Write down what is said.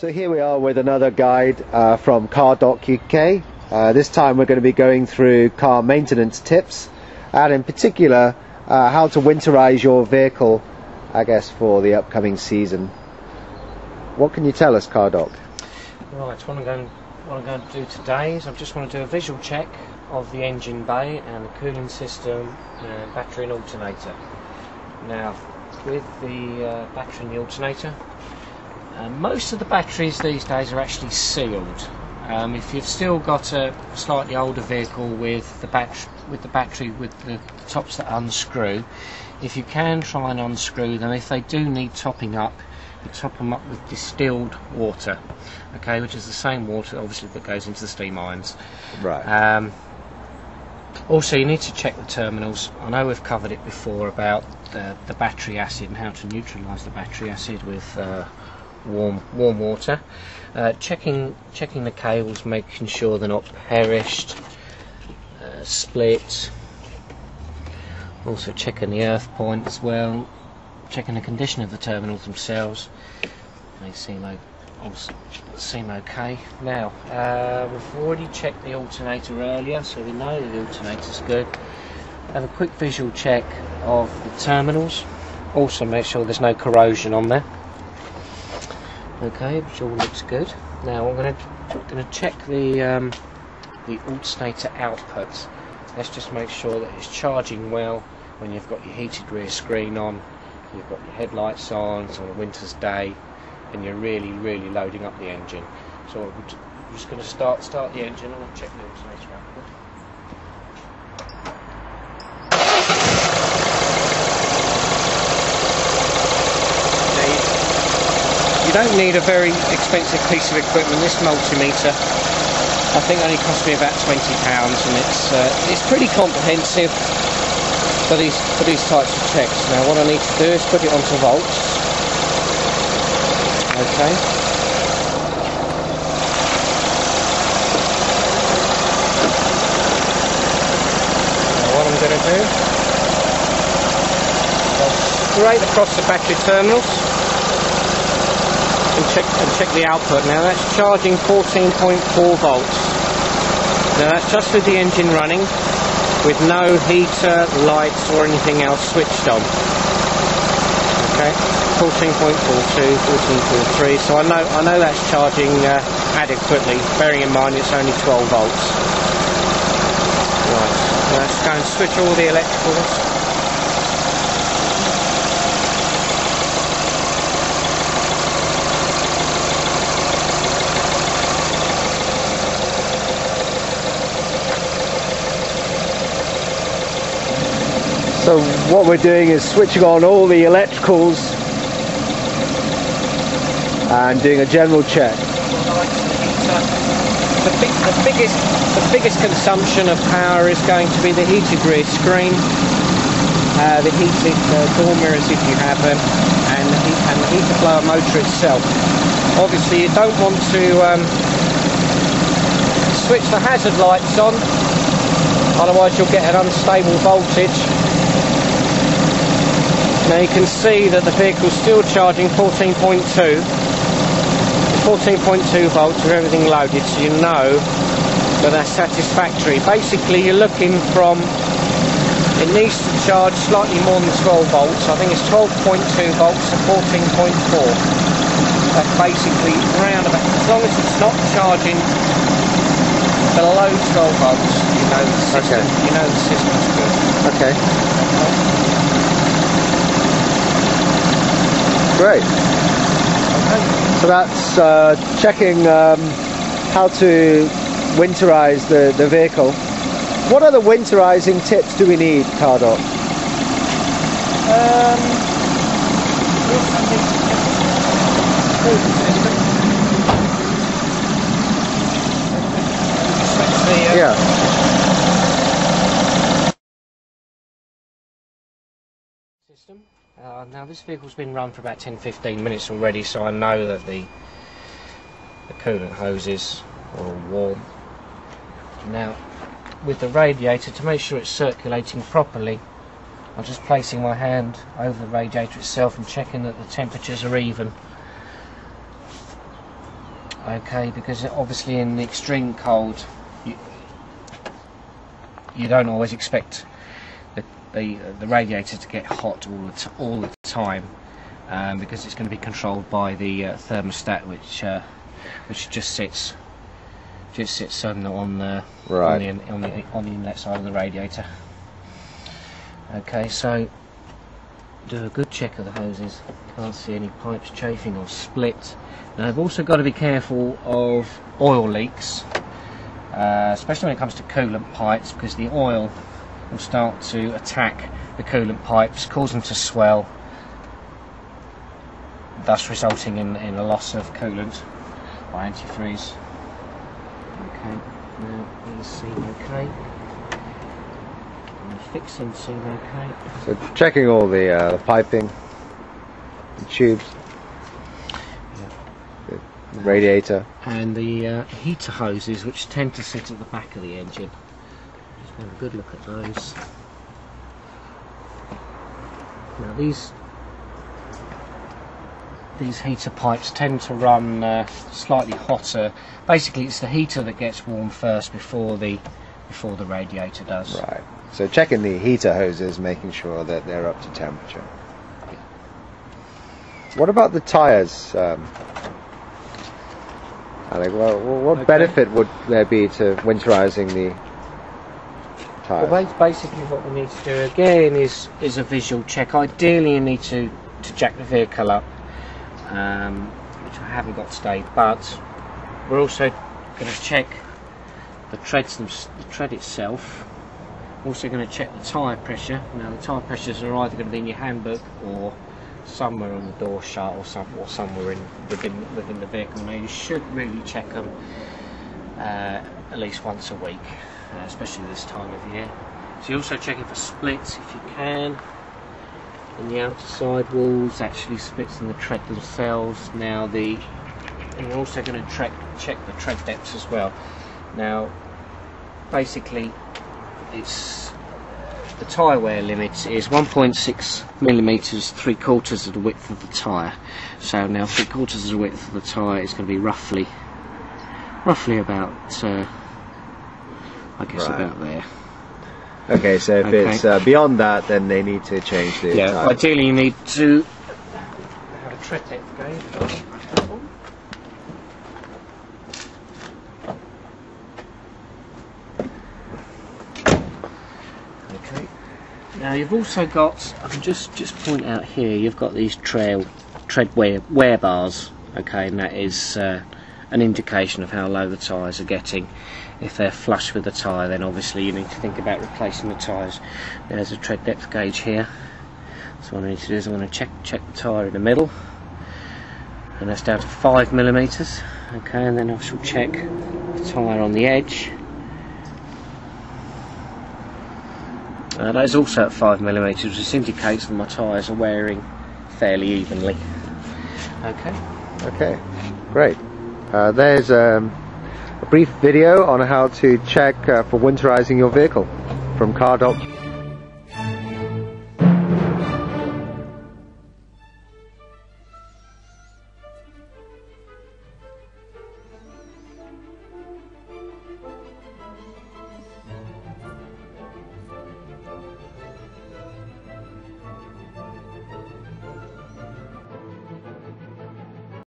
So here we are with another guide from car.uk. This time we're going to be going through car maintenance tips, and in particular how to winterize your vehicle, I guess, for the upcoming season. What can you tell us, CarDoc? Right, what I'm going to do today is I just want to do a visual check of the engine bay and the cooling system and battery and alternator. Now, with the battery and the alternator, most of the batteries these days are actually sealed. If you've still got a slightly older vehicle with the battery with the tops that unscrew, if you can try and unscrew them, if they do need topping up, you top them up with distilled water, okay, which is the same water obviously that goes into the steam irons. Right. Also, you need to check the terminals. I know we've covered it before about the battery acid and how to neutralise the battery acid with warm water. Checking the cables, making sure they're not perished, split. Also checking the earth point as well. Checking the condition of the terminals themselves. They seem okay. Now, we've already checked the alternator earlier, so we know the alternator's good. Have a quick visual check of the terminals. Also make sure there's no corrosion on there. Okay, which all looks good. Now I'm going to check the alternator output. Let's just make sure that it's charging well when you've got your heated rear screen on, you've got your headlights on, it's on a winter's day, and you're really loading up the engine. So I'm just going to start the engine and I'll check the alternator output. You don't need a very expensive piece of equipment. This multimeter, I think, only cost me about £20, and it's pretty comprehensive for these types of checks. Now, what I need to do is put it onto volts. Okay. Now, what I'm going to do, I'll straight across the battery terminals. And check the output. Now that's charging 14.4 volts. Now that's just with the engine running, with no heater, lights or anything else switched on. Okay, 14.42, 14.43. So I know that's charging adequately, bearing in mind it's only 12 volts. Right. Now let's go and switch all the electricals. So what we're doing is switching on all the electricals and doing a general check. The biggest consumption of power is going to be the heated rear screen, the heated door mirrors if you have them, and the heater blower motor itself. Obviously you don't want to switch the hazard lights on, otherwise you'll get an unstable voltage. Now you can see that the vehicle's still charging 14.2 volts with everything loaded, so you know that that's satisfactory. Basically you're looking from, it needs to charge slightly more than 12 volts. I think it's 12.2 volts to 14.4. That's basically round about, as long as it's not charging below 12 volts, you know the system, you know the system's good. Okay. Great. Okay. So that's checking how to winterize the vehicle. What other winterizing tips do we need, CarDoc? System. Now this vehicle's been run for about 10-15 minutes already, so I know that the coolant hoses are all warm. Now with the radiator, to make sure it's circulating properly, I'm just placing my hand over the radiator itself and checking that the temperatures are even. Okay, because obviously in the extreme cold, you don't always expect the radiator to get hot all the time, because it's going to be controlled by the thermostat, which just sits on the inlet side of the radiator. Okay, so do a good check of the hoses. Can't see any pipes chafing or split. Now I've also got to be careful of oil leaks, especially when it comes to coolant pipes, because the oil will start to attack the coolant pipes, cause them to swell, thus resulting in a loss of coolant by antifreeze. Okay, now these seem okay. And the fixings seem okay. So checking all the piping, the tubes, the radiator, and the heater hoses, which tend to sit at the back of the engine. Just have a good look at those. Now these heater pipes tend to run slightly hotter. Basically, it's the heater that gets warm first before the radiator does. right? So checking the heater hoses, making sure that they're up to temperature. What about the tyres, Alec? Well, what benefit would there be to winterising the tyres? Well, basically what we need to do again is a visual check. Ideally you need to jack the vehicle up, which I haven't got today, but we're also going to check the tread itself. Also going to check the tyre pressure. Now the tyre pressures are either going to be in your handbook or somewhere on the door shut, or somewhere within the vehicle. Now you should really check them at least once a week, especially this time of year. So you're also checking for splits if you can. In the outside walls, actually splits in the tread themselves. Now and you're also going to check the tread depths as well. Now basically it's the tyre wear limit is 1.6 millimetres, 3/4 of the width of the tyre. So now 3/4 of the width of the tyre is going to be roughly about I guess about there. Okay, so if it's beyond that, then they need to change the tyres. Ideally you need to have a tread depth gauge. Okay. Now you've also got, I can just point out here, you've got these tread wear bars. Okay, and that is an indication of how low the tyres are getting. If they're flush with the tyre, then obviously you need to think about replacing the tyres. There's a tread depth gauge here. So what I need to do is I'm going to check the tyre in the middle, and that's down to 5 millimetres. Okay, and then I shall check the tyre on the edge. That is also at 5 millimetres, which indicates that my tyres are wearing fairly evenly. Okay. Okay, great. There's a brief video on how to check for winterizing your vehicle from car.com.